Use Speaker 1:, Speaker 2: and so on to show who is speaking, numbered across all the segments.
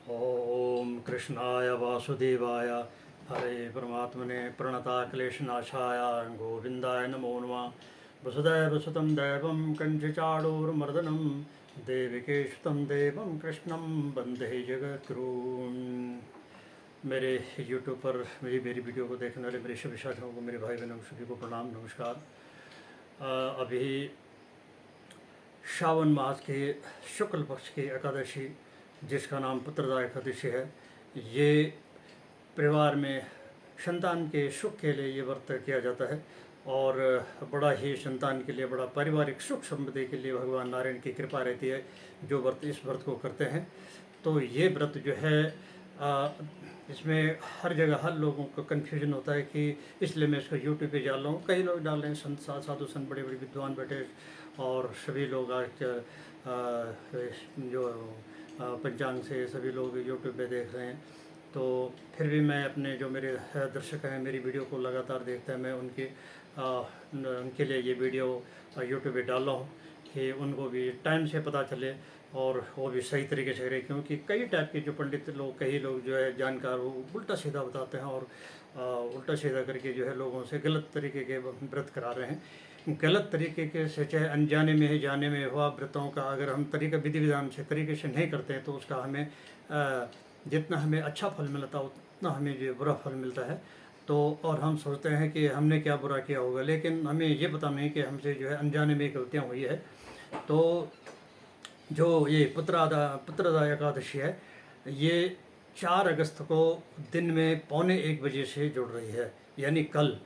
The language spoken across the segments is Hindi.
Speaker 1: ओम कृष्णाय वासुदेवाय हरे परमात्मने प्रणताक्लेशनाशाय गोविंदाय नमो नमः। वसुदेवसुतं देवं कंचचाणूरमर्दनं देविके सुतं देवं कृष्णं वंदे जगद्गुरुं। मेरे यूट्यूब पर मेरी वीडियो को देखने वाले मेरे सभी साथियों को, मेरे भाई बहनों सभी को प्रणाम नमस्कार। अभी श्रावण मास के शुक्ल पक्ष की एकादशी, जिसका नाम पुत्रदा एकादशी है, ये परिवार में संतान के सुख के लिए ये व्रत किया जाता है और बड़ा ही संतान के लिए, बड़ा पारिवारिक सुख समृद्धि के लिए भगवान नारायण की कृपा रहती है जो व्रत इस व्रत को करते हैं। तो ये व्रत जो है इसमें हर जगह हर लोगों को कन्फ्यूजन होता है कि इसलिए मैं इसको यूट्यूब पे डाल रहा हूँ। कई लोग डाल रहे हैं, संत साधु संत बड़े बड़े विद्वान बैठे और सभी लोग आज जो पंचांग से सभी लोग यूट्यूब पे देख रहे हैं। तो फिर भी मैं अपने जो मेरे दर्शक हैं, मेरी वीडियो को लगातार देखते हैं, मैं उनके लिए ये वीडियो यूट्यूब पे डाल रहा हूँ कि उनको भी टाइम से पता चले और वो भी सही तरीके से करें। क्योंकि कई टाइप के जो पंडित लोग, कई लोग जो है जानकार, वो उल्टा सीधा बताते हैं और उल्टा सीधा करके जो है लोगों से गलत तरीके के व्रत करा रहे हैं। गलत तरीके के से, चाहे अनजाने में ही जाने में हुआ व्रतों का, अगर हम तरीका विधि विधान से तरीके से नहीं करते हैं तो उसका हमें जितना हमें अच्छा फल मिलता है उतना हमें जो बुरा फल मिलता है। तो और हम सोचते हैं कि हमने क्या बुरा किया होगा, लेकिन हमें ये पता नहीं कि हमसे जो है अनजाने में गलतियाँ हुई है। तो जो ये पुत्रदा एकादशी है, ये 4 अगस्त को दिन में 12:45 से जुड़ रही है। यानी कल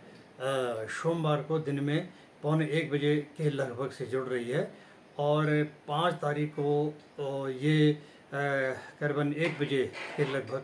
Speaker 1: सोमवार को दिन में 12:45 के लगभग से जुड़ रही है और 5 तारीख को ये करीबन 1 बजे के लगभग,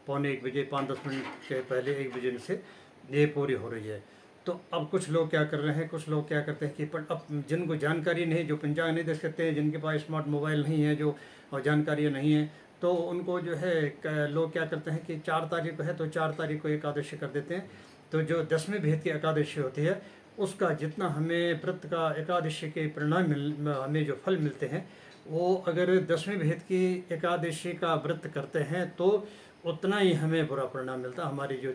Speaker 1: 12:45, 5-10 मिनट के पहले 1 बजे से ये पूरी हो रही है। तो अब कुछ लोग क्या कर रहे हैं, कुछ लोग क्या करते हैं कि अब जिनको जानकारी नहीं, जो पंचांग नहीं देख सकते हैं, जिनके पास स्मार्ट मोबाइल नहीं है, जो और जानकारी नहीं है, तो उनको जो है लोग क्या करते हैं कि 4 तारीख को है तो 4 तारीख को एकादशी कर देते हैं। तो जो 10वें भेद की एकादशी होती है, उसका जितना हमें व्रत का एकादशी के परिणाम हमें जो फल मिलते हैं, वो अगर 10वें भेद की एकादशी का व्रत करते हैं तो उतना ही हमें बुरा परिणाम मिलता है। हमारी जो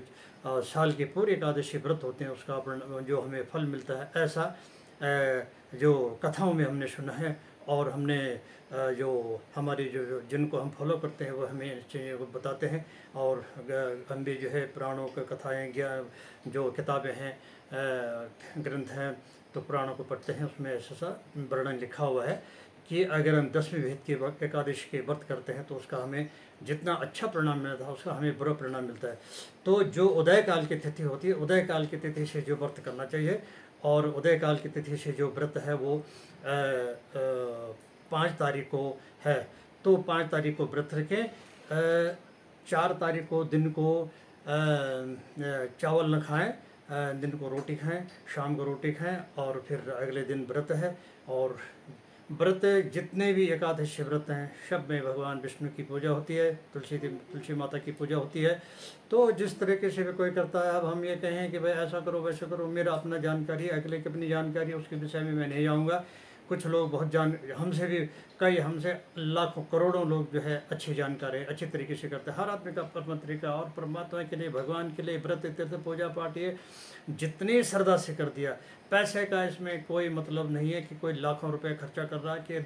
Speaker 1: साल के पूरे एकादशी व्रत होते हैं उसका जो हमें फल मिलता है, ऐसा जो कथाओं में हमने सुना है। और हमने जो हमारी जो जिनको हम फॉलो करते हैं वो हमें इस चीज़ों को बताते हैं। और हम भी जो है पुराणों की कथाएँ, जो किताबें हैं, ग्रंथ हैं, तो पुराणों को पढ़ते हैं, उसमें ऐसा वर्णन लिखा हुआ है कि अगर हम 10वें भेद के वक्त एकादशी के व्रत करते हैं तो उसका हमें जितना अच्छा परिणाम मिलता है उसका हमें बुरा परिणाम मिलता है। तो जो उदय काल की तिथि होती है, उदय काल की तिथि से जो व्रत करना चाहिए, और उदय काल की तिथि से जो व्रत है वो 5 तारीख को है। तो 5 तारीख को व्रत रखें। 4 तारीख को दिन को चावल न खाएं, दिन को रोटी खाएं, शाम को रोटी खाएं, और फिर अगले दिन व्रत है। और व्रत जितने भी एकादशी व्रत हैं सब में भगवान विष्णु की पूजा होती है, तुलसी माता की पूजा होती है। तो जिस तरीके से भी कोई करता है, अब हम ये कहें कि भाई ऐसा करो वैसा करो, मेरा अपना जानकारी, अगले की अपनी जानकारी, उसके विषय में मैं नहीं जाऊँगा। कुछ लोग बहुत हमसे भी हमसे लाखों करोड़ों लोग जो है अच्छी जानकारी अच्छी तरीके से करते हैं। हर आदमी का अपना तरीका, और परमात्मा के लिए, भगवान के लिए व्रत तीर्थ पूजा पाठ ये जितनी श्रद्धा से कर दिया। पैसे का इसमें कोई मतलब नहीं है कि कोई लाखों रुपए खर्चा कर रहा है, कि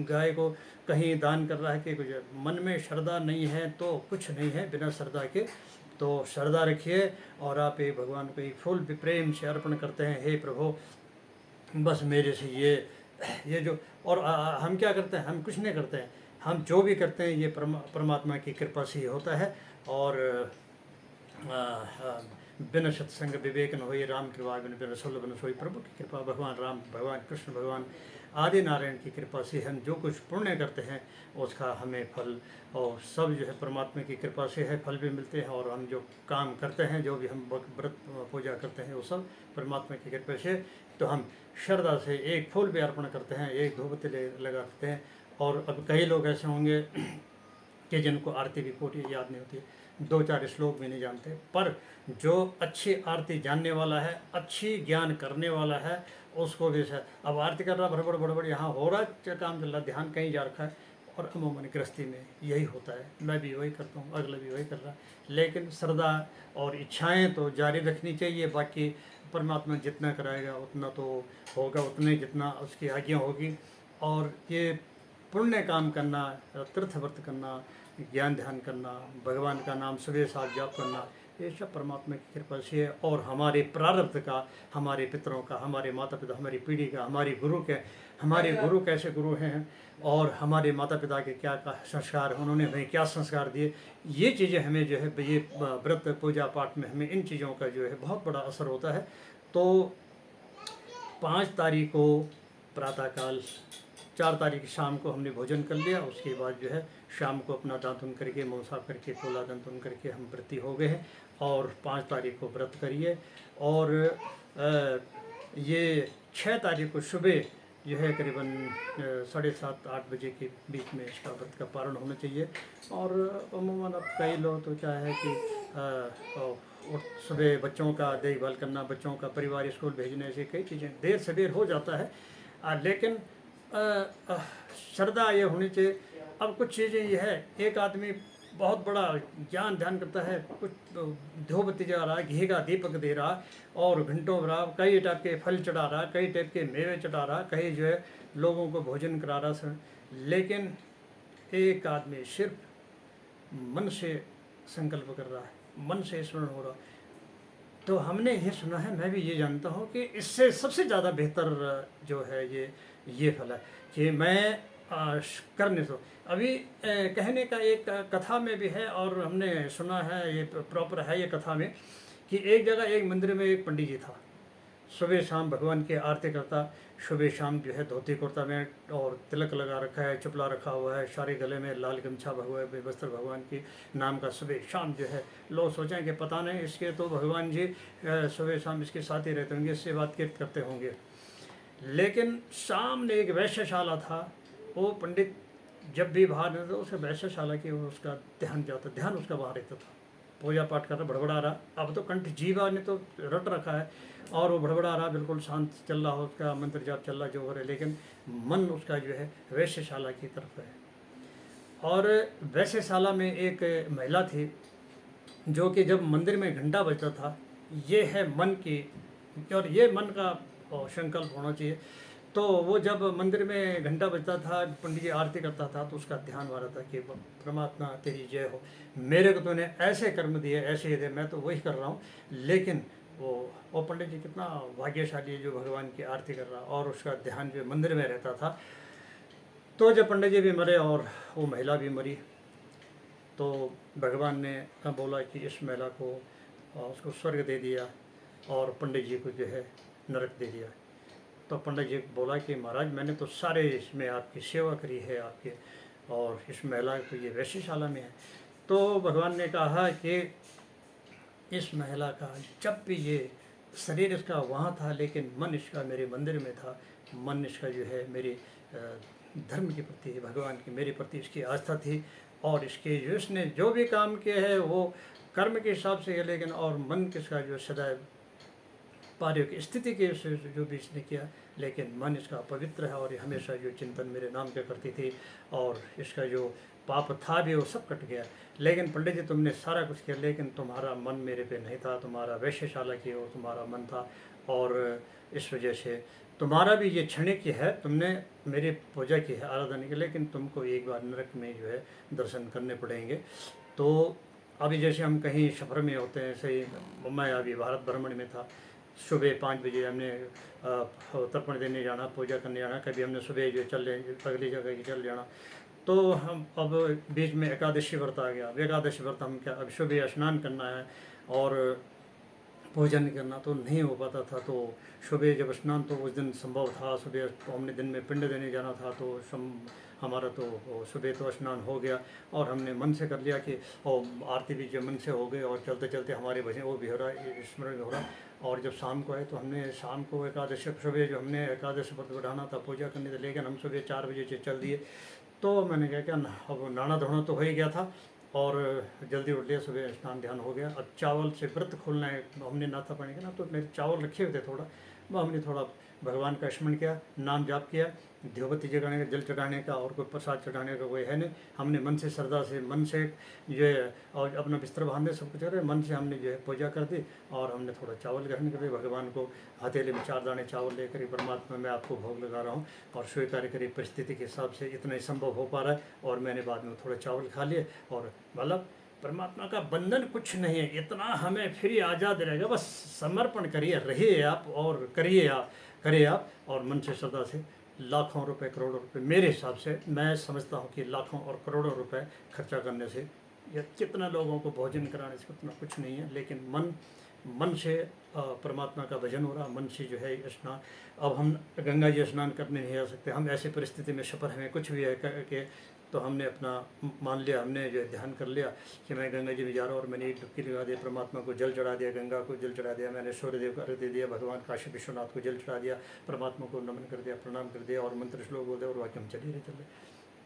Speaker 1: गाय को कहीं दान कर रहा है, कि कुछ मन में श्रद्धा नहीं है तो कुछ नहीं है बिना श्रद्धा के। तो श्रद्धा रखिए और आप एक भगवान को एक फूल भी प्रेम से अर्पण करते हैं, हे प्रभु बस मेरे से ये जो, और हम क्या करते हैं, हम कुछ नहीं करते हैं, हम जो भी करते हैं ये परमात्मा की कृपा से ही होता है। और बिन सत्संग विवेक न होई, राम कृपा बिन सुलभ न सोई। प्रभु की कृपा, भगवान राम, भगवान कृष्ण, भगवान आदि नारायण की कृपा से हम जो कुछ पुण्य करते हैं उसका हमें फल, और सब जो है परमात्मा की कृपा से है, फल भी मिलते हैं। और हम जो काम करते हैं, जो भी हम व्रत पूजा करते हैं, वो सब परमात्मा की कृपा से। तो हम श्रद्धा से एक फूल भी अर्पण करते हैं, एक धूपबत्ती लगाते हैं। और अब कई लोग ऐसे होंगे कि जिनको आरती भी पूरी याद नहीं होती, 2-4 श्लोक भी नहीं जानते, पर जो अच्छी आरती जानने वाला है, अच्छी ज्ञान करने वाला है, उसको भी अब आरती कर रहा, बड़बड़ बड़बड़ यहाँ हो रहा है, काम चल रहा, ध्यान कहीं जा रखा है, और अमूमन गृहस्थी में यही होता है। मैं भी वही करता हूँ, अगला भी वही कर रहा है, लेकिन श्रद्धा और इच्छाएं तो जारी रखनी चाहिए। बाकी परमात्मा जितना कराएगा उतना तो होगा, उतने जितना उसकी आज्ञा होगी। और ये पुण्य काम करना, तीर्थ व्रत करना, ज्ञान ध्यान करना, भगवान का नाम सुबह साथ जाप करना, ये सब परमात्मा की कृपा से है। और हमारे प्रारब्ध का, हमारे पितरों का, हमारे माता पिता, हमारी पीढ़ी का, हमारे गुरु कैसे गुरु हैं, और हमारे माता पिता के क्या का संस्कार, उन्होंने हमें क्या संस्कार दिए, ये चीज़ें हमें जो है ये व्रत पूजा पाठ में हमें इन चीज़ों का जो है बहुत बड़ा असर होता है। तो 5 तारीख को प्रातःकाल, 4 तारीख शाम को हमने भोजन कर लिया। उसके बाद जो है शाम को अपना दातुन करके, मुँह साफ करके, कोला दातुन करके हम व्रती हो गए हैं। और 5 तारीख को व्रत करिए। और ये 6 तारीख को सुबह जो है करीबन 7:30-8 बजे के बीच में इसका व्रत का पारण होना चाहिए। और अमूमन अब कई लोग तो क्या है कि सुबह बच्चों का देखभाल करना, बच्चों का परिवार स्कूल भेजने से कई चीज़ें देर सवेर हो जाता है। लेकिन श्रद्धा ये होनी चाहिए। अब कुछ चीज़ें ये है, एक आदमी बहुत बड़ा ज्ञान ध्यान करता है, कुछ धूपबत्ती जला रहा है, घी का दीपक दे रहा और घंटों भरा कई टाइप के फल चढ़ा रहा, कई टाइप के मेवे चढ़ा रहा, कहीं जो है लोगों को भोजन करा रहा। लेकिन एक आदमी सिर्फ मन से संकल्प कर रहा है, मन से स्मरण हो रहा। तो हमने ये सुना है, मैं भी ये जानता हूँ कि इससे सबसे ज़्यादा बेहतर जो है ये फल है कि मैं करने से। अभी कहने का एक कथा में भी है, और हमने सुना है, ये प्रॉपर है ये कथा में, कि एक जगह एक मंदिर में एक पंडित जी था। सुबह शाम भगवान की आरती करता, सुबह शाम जो है धोती कुर्ता में और तिलक लगा रखा है, चुपला रखा हुआ है, सारे गले में लाल गमछा भगवान वस्त्र भगवान की नाम का सुबह शाम जो है। लोग सोचें कि पता नहीं इसके तो भगवान जी सुबह शाम इसके साथ ही रहते होंगे, इससे बातचीत करते होंगे। लेकिन सामने एक वैश्यशाला था, वो पंडित जब भी बाहर रहता उसके वैश्यशाला की उसका ध्यान जाता, ध्यान उसका बाहर रहता था। पूजा पाठ कर रहा, बड़बड़ा रहा, अब तो कंठ जीवा ने तो रट रखा है और वो बड़बड़ा रहा, बिल्कुल शांत चल रहा हो, उसका मंत्र जाप चल रहा जो हो रहा है, लेकिन मन उसका जो है वैश्यशाला की तरफ है। और वैश्यशाला में एक महिला थी जो कि जब मंदिर में घंटा बजता था, ये है मन की, और ये मन का संकल्प होना चाहिए। तो वो जब मंदिर में घंटा बजता था, पंडित जी आरती करता था, तो उसका ध्यान आ रहा था कि परमात्मा तेरी जय हो, मेरे को तूने ऐसे कर्म दिए, ऐसे दे, मैं तो वही कर रहा हूँ। लेकिन वो पंडित जी कितना भाग्यशाली है जो भगवान की आरती कर रहा, और उसका ध्यान जो मंदिर में रहता था। तो जब पंडित जी भी मरे और वो महिला भी मरी, तो भगवान ने बोला कि इस महिला को उसको स्वर्ग दे दिया और पंडित जी को जो है नरक दे दिया। तो पंडित जी बोला कि महाराज मैंने तो सारे इसमें आपकी सेवा करी है आपके, और इस महिला को ये वैश्यशाला में है। तो भगवान ने कहा कि इस महिला का जब भी ये शरीर इसका वहाँ था, लेकिन मन इसका मेरे मंदिर में था, मन इसका जो है मेरे धर्म के प्रति, भगवान की मेरे प्रति इसकी आस्था थी, और इसके जो इसने जो भी काम किए है वो कर्म के हिसाब से है, लेकिन और मन किसका जो सदैव पारिवारिक स्थिति के जो भी इसने किया, लेकिन मन इसका पवित्र है, और ये हमेशा जो चिंतन मेरे नाम के करती थी, और इसका जो पाप था भी वो सब कट गया। लेकिन पंडित जी तुमने सारा कुछ किया, लेकिन तुम्हारा मन मेरे पे नहीं था, तुम्हारा वैश्यशाला की और तुम्हारा मन था, और इस वजह से तुम्हारा भी ये क्षणिक है, तुमने मेरी पूजा की है, आराधना की, लेकिन तुमको एक बार नरक में जो है दर्शन करने पड़ेंगे। तो अभी जैसे हम कहीं सफ़र में होते हैं, ऐसे ही मैं अभी भारत भ्रमण में था, सुबह 5 बजे हमने तर्पण देने जाना, पूजा करने जाना, कभी हमने सुबह जो चल अगली जगह की चल जाना। तो हम अब बीच में एकादशी व्रत आ गया। अब एकादशी व्रत हम क्या, अब सुबह स्नान करना है और भोजन करना तो नहीं हो पाता था। तो सुबह जब स्नान, तो उस दिन संभव था, सुबह हमने दिन में पिंड देने जाना था, तो हमारा तो सुबह तो स्नान हो गया, और हमने मन से कर लिया कि और आरती भी जो मन से हो गई, और चलते चलते हमारे भजन वो भी हो रहा है, स्मरण भी हो रहा है। और जब शाम को आए तो हमने शाम को एकादशी, सुबह जो हमने एकादशी व्रत बढ़ाना था, पूजा करनी थी, लेकिन हम सुबह 4 बजे से चल दिए। तो मैंने कहा क्या अब नहाना धोना तो हो ही गया था, और जल्दी उठ लिया, सुबह स्नान ध्यान हो गया। अब चावल से व्रत खोलना है, हमने नाथा पानी का ना, तो मेरे चावल रखे हुए थे थोड़ा, वो हमने थोड़ा भगवान का स्मरण किया, नाम जाप किया, ध्योबत्ती जगाने का, जल चढ़ाने का और कोई प्रसाद चढ़ाने का कोई है नहीं। हमने मन से, श्रद्धा से, मन से जो है और अपना बिस्तर बांधे सब कुछ करे, मन से हमने जो है पूजा कर दी। और हमने थोड़ा चावल ग्रहण कर दिया, भगवान को हथेली में 4 दाने चावल लेकर परमात्मा मैं आपको भोग लगा रहा हूँ और स्वीकार करिए। परिस्थिति के हिसाब से इतना ही संभव हो पा रहा है। और मैंने बाद में थोड़ा चावल खा लिए और मतलब परमात्मा का बंधन कुछ नहीं है, इतना हमें फ्री आज़ाद रहेगा। बस समर्पण करिए, रहिए आप और करिए आप, करिए आप और मन से, श्रद्धा से। लाखों रुपए, करोड़ों रुपए, मेरे हिसाब से मैं समझता हूँ कि लाखों और करोड़ों रुपए खर्चा करने से या कितना लोगों को भोजन कराने से उतना कुछ नहीं है। लेकिन मन से परमात्मा का भजन हो रहा, मन से जो है स्नान। अब हम गंगा जी स्नान करने नहीं आ सकते, हम ऐसी परिस्थिति में सफ़र हमें कुछ भी है करके, तो हमने अपना मान लिया, हमने जो ध्यान कर लिया कि मैं गंगा जी में जा रहा हूँ और मैंने एक डुबकी लगा दिया, परमात्मा को जल चढ़ा दिया, गंगा को जल चढ़ा दिया, मैंने सूर्यदेव को अर्घ्य दे दिया, भगवान काशी विश्वनाथ को जल चढ़ा दिया, परमात्मा को नमन कर दिया, प्रणाम कर दिया और मंत्र श्लोक बोल दिया और वाक्य हम चले रहे।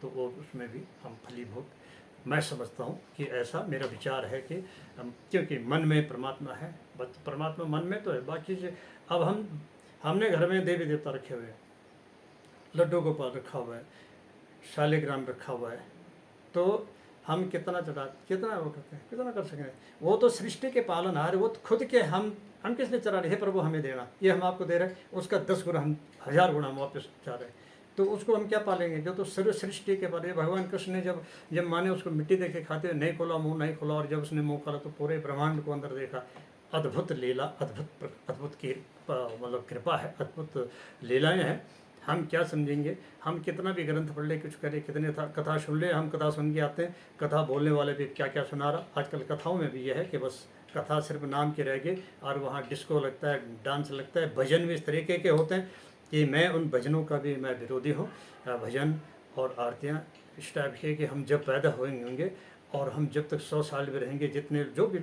Speaker 1: तो वो उसमें भी हम फलीभूत मैं समझता हूँ कि ऐसा मेरा विचार है कि क्योंकि मन में परमात्मा है, बस परमात्मा मन में तो है, बाकी से अब हमने घर में देवी देवता रखे हुए हैं, लड्डू गोपाल रखा हुआ है, शालिग्राम रखा हुआ है, तो हम कितना वो करते हैं, कितना कर सकें। वो तो सृष्टि के पालनहार, वो तो खुद के हम किस लिए चला रहे हैं, प्रभु हमें देना, ये हम आपको दे रहे हैं, उसका 10 गुना, हम 1000 गुना हम वापस चाह रहे हैं, तो उसको हम क्या पालेंगे जो तो सर्व सृष्टि के पाले। भगवान कृष्ण ने जब माने उसको मिट्टी देखे खाते हुए, नहीं खोला मुंह, नहीं खोला, और जब उसने मुंह खोला तो पूरे ब्रह्मांड को अंदर देखा। अद्भुत लीला, अद्भुत की मतलब कृपा है, अद्भुत लीलाएं हैं। हम क्या समझेंगे, हम कितना भी ग्रंथ पढ़ ले, कुछ करें, कितने कथा सुन ले, हम कथा सुन के आते हैं, कथा बोलने वाले भी क्या क्या सुना रहा। आजकल कथाओं में भी यह है कि बस कथा सिर्फ नाम के रह गए और वहाँ डिस्को लगता है, डांस लगता है, भजन भी इस तरीके के होते हैं कि मैं उन भजनों का भी मैं विरोधी हूँ। भजन और आरतियाँ इस टाइप के कि हम जब पैदा होंगे और हम जब तक 100 साल में रहेंगे, जितने जो भी,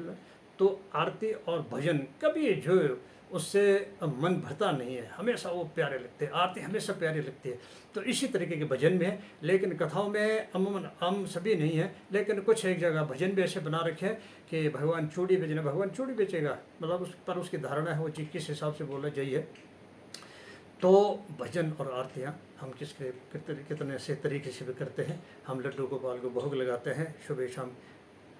Speaker 1: तो आरती और भजन कभी जो उससे मन भरता नहीं है, हमेशा वो प्यारे लगते हैं, आरती हमेशा प्यारी लगती है। तो इसी तरीके के भजन में है, लेकिन कथाओं में अमूमन हम सभी नहीं है, लेकिन कुछ एक जगह भजन भी ऐसे बना रखे हैं कि भगवान चूड़ी बेचना, भगवान चूड़ी बेचेगा, मतलब उस पर उसकी धारणा है, वो चीज़ किस हिसाब से बोला जाइए। तो भजन और आरतियाँ हम कितने से तरीके से भी करते हैं। हम लड्डू गोपाल को भोग लगाते हैं सुबह शाम।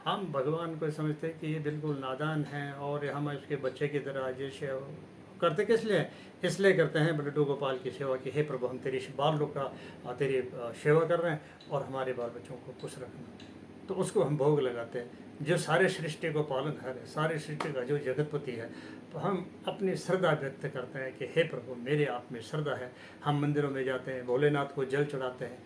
Speaker 1: हम भगवान को समझते हैं कि ये बिल्कुल नादान हैं और हम उसके बच्चे की तरह जैसे करते किस लिए, इसलिए करते हैं लड्डू गोपाल की सेवा की, हे प्रभु हम तेरी बाल लोग का तेरी सेवा कर रहे हैं और हमारे बाल बच्चों को खुश रखना, तो उसको हम भोग लगाते हैं। जो सारे सृष्टि को पालनहार है, सारे सृष्टि का जो जगतपति है, तो हम अपनी श्रद्धा व्यक्त करते हैं कि हे प्रभु मेरे आप में श्रद्धा है। हम मंदिरों में जाते हैं, भोलेनाथ को जल चढ़ाते हैं,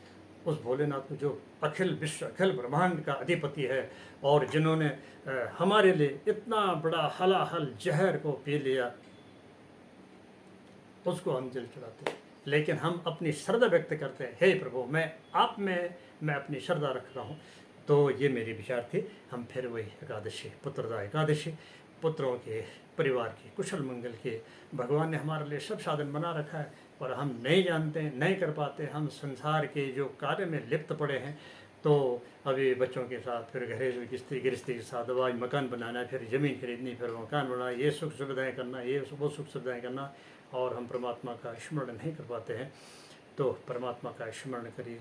Speaker 1: उस भोलेनाथ को जो अखिल विश्व, अखिल ब्रह्मांड का अधिपति है और जिन्होंने हमारे लिए इतना बड़ा हलाहल जहर को पी लिया, उसको हम जल चढ़ाते हैं। लेकिन हम अपनी श्रद्धा व्यक्त करते हैं, हे प्रभु मैं आप में मैं अपनी श्रद्धा रख रहा हूँ। तो ये मेरे विचार थे। हम फिर वही एकादशी, पुत्रदा एकादशी, पुत्रों के, परिवार के कुशल मंगल के, भगवान ने हमारे लिए सब साधन बना रखा है और हम नहीं जानते, नहीं कर पाते। हम संसार के जो कार्य में लिप्त पड़े हैं, तो अभी बच्चों के साथ, फिर घरेलू गृहस्थी के साथ, दवाई मकान बनाना, फिर ज़मीन खरीदनी, फिर मकान बनाना, ये सुख सुविधाएँ करना, ये वो सुख सुविधाएँ करना, और हम परमात्मा का स्मरण नहीं कर पाते हैं। तो परमात्मा का स्मरण करिए,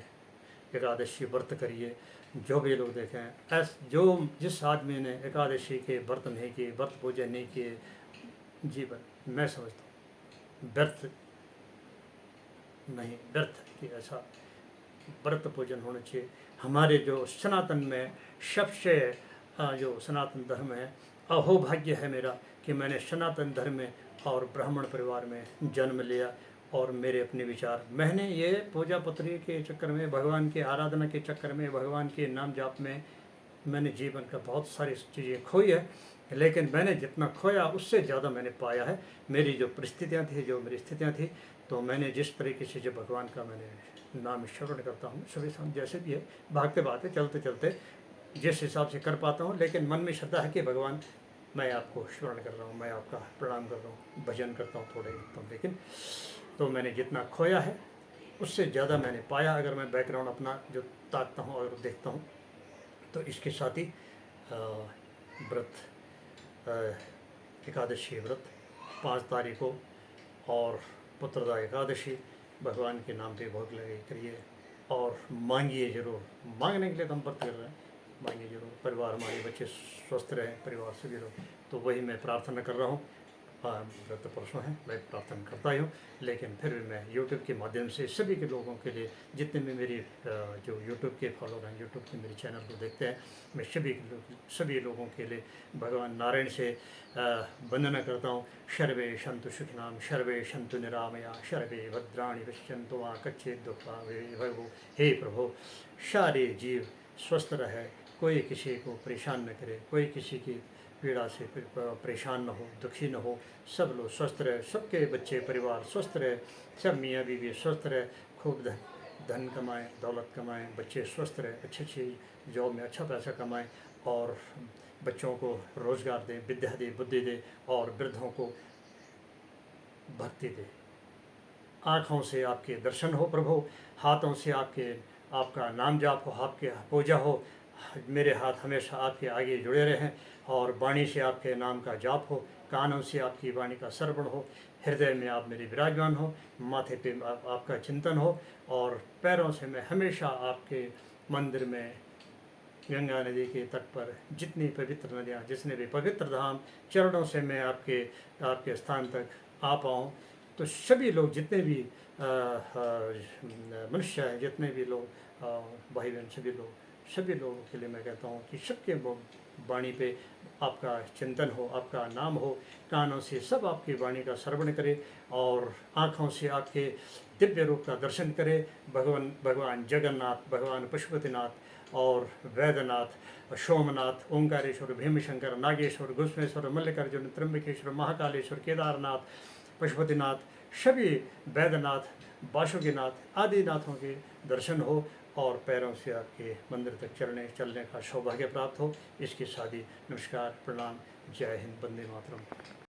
Speaker 1: एकादशी व्रत करिए। जो भी लोग देखें, जो जिस आदमी ने एकादशी के व्रत नहीं किए, व्रत पूजन नहीं किए, जीवन मैं समझता हूँ व्यर्थ नहीं, व्यर्थ कि ऐसा व्रत पूजन होना चाहिए। हमारे जो सनातन में सबसे जो सनातन धर्म है, अहोभाग्य है मेरा कि मैंने सनातन धर्म में और ब्राह्मण परिवार में जन्म लिया और मेरे अपने विचार, मैंने ये पूजा पत्री के चक्कर में, भगवान की आराधना के चक्कर में, भगवान के नाम जाप में मैंने जीवन का बहुत सारी चीज़ें खोई है, लेकिन मैंने जितना खोया उससे ज़्यादा मैंने पाया है। मेरी जो परिस्थितियाँ थी, जो मेरी स्थितियाँ थी, तो मैंने जिस तरीके से जब भगवान का मैंने नाम स्मरण करता हूँ सुबह शाम, जैसे भी है, भागते भागते चलते चलते जिस हिसाब से कर पाता हूँ, लेकिन मन में श्रद्धा है कि भगवान मैं आपको स्मरण कर रहा हूँ, मैं आपका प्रणाम कर रहा हूँ, भजन करता हूँ, थोड़े एकदम, लेकिन तो मैंने जितना खोया है उससे ज़्यादा मैंने पाया। अगर मैं बैकग्राउंड अपना जो ताकता हूँ और देखता हूँ, तो इसके साथ ही व्रत, एकादशी व्रत 5 तारीख को और पुत्रदा एकादशी, भगवान के नाम पे भोग लगे करिए और मांगिए ज़रूर। मांगने के लिए तो हम व्रत कर रहे हैं, मांगिए ज़रूर। परिवार, हमारे बच्चे स्वस्थ रहें, परिवार सभी लोग, तो वही मैं प्रार्थना कर रहा हूँ। व्रत परसों है, मैं प्रार्थना करता ही हूँ, लेकिन फिर भी मैं यूट्यूब के माध्यम से सभी के लोगों के लिए, जितने भी मेरी जो यूट्यूब के फॉलोअर हैं, यूट्यूब के मेरे चैनल को देखते हैं, मैं सभी लोगों के लिए भगवान नारायण से वंदना करता हूँ। सर्वे सन्तु सुखिनाम, सर्वे सन्तु निरामया, सर्वे भद्राणि पश्यन्तु मा कच्चित् दुःखं भगवो। हे प्रभु, सारे जीव स्वस्थ रहे, कोई किसी को परेशान न करे, कोई किसी की पीड़ा से परेशान न हो, दुखी न हो, सब लोग स्वस्थ रहे, सबके बच्चे परिवार स्वस्थ रहे, सब मियाँ बीवी स्वस्थ रहे, खूब धन कमाएं, दौलत कमाएं, बच्चे स्वस्थ रहे, अच्छी जॉब में अच्छा पैसा कमाएं और बच्चों को रोज़गार दें, विद्या दे, बुद्धि दे और वृद्धों को भक्ति दे। आँखों से आपके दर्शन हो प्रभु, हाथों से आपका नाम जाप हो, आपके पूजा हो, मेरे हाथ हमेशा आपके आगे जुड़े रहें और वाणी से आपके नाम का जाप हो, कानों से आपकी वाणी का श्रवण हो, हृदय में आप मेरे विराजमान हो, माथे पे आपका चिंतन हो और पैरों से मैं हमेशा आपके मंदिर में, गंगा नदी के तट पर जितनी पवित्र नदियाँ, जितने भी पवित्र धाम, चरणों से मैं आपके स्थान तक आ पाऊँ। तो सभी लोग, जितने भी मनुष्य हैं, जितने भी लोग भाई बहन, सभी लोगों के लिए मैं कहता हूँ कि सबके वाणी पे आपका चिंतन हो, आपका नाम हो, कानों से सब आपकी वाणी का श्रवण करे और आँखों से आपके दिव्य रूप का दर्शन करे। भगवान जगन्नाथ, भगवान पशुपतिनाथ और वैद्यनाथ, सोमनाथ, ओंकारेश्वर, भीमशंकर, नागेश्वर, घुस्मेश्वर, मल्लिकार्जुन, त्र्यंबकेश्वर, महाकालेश्वर, केदारनाथ, पशुपतिनाथ, सभी वैद्यनाथ, वासुकीनाथ आदि नाथों के दर्शन हो और पैरों से आपके मंदिर तक चलने का सौभाग्य प्राप्त हो। इसकी शादी। नमस्कार, प्रणाम, जय हिंद, वंदे मातरम।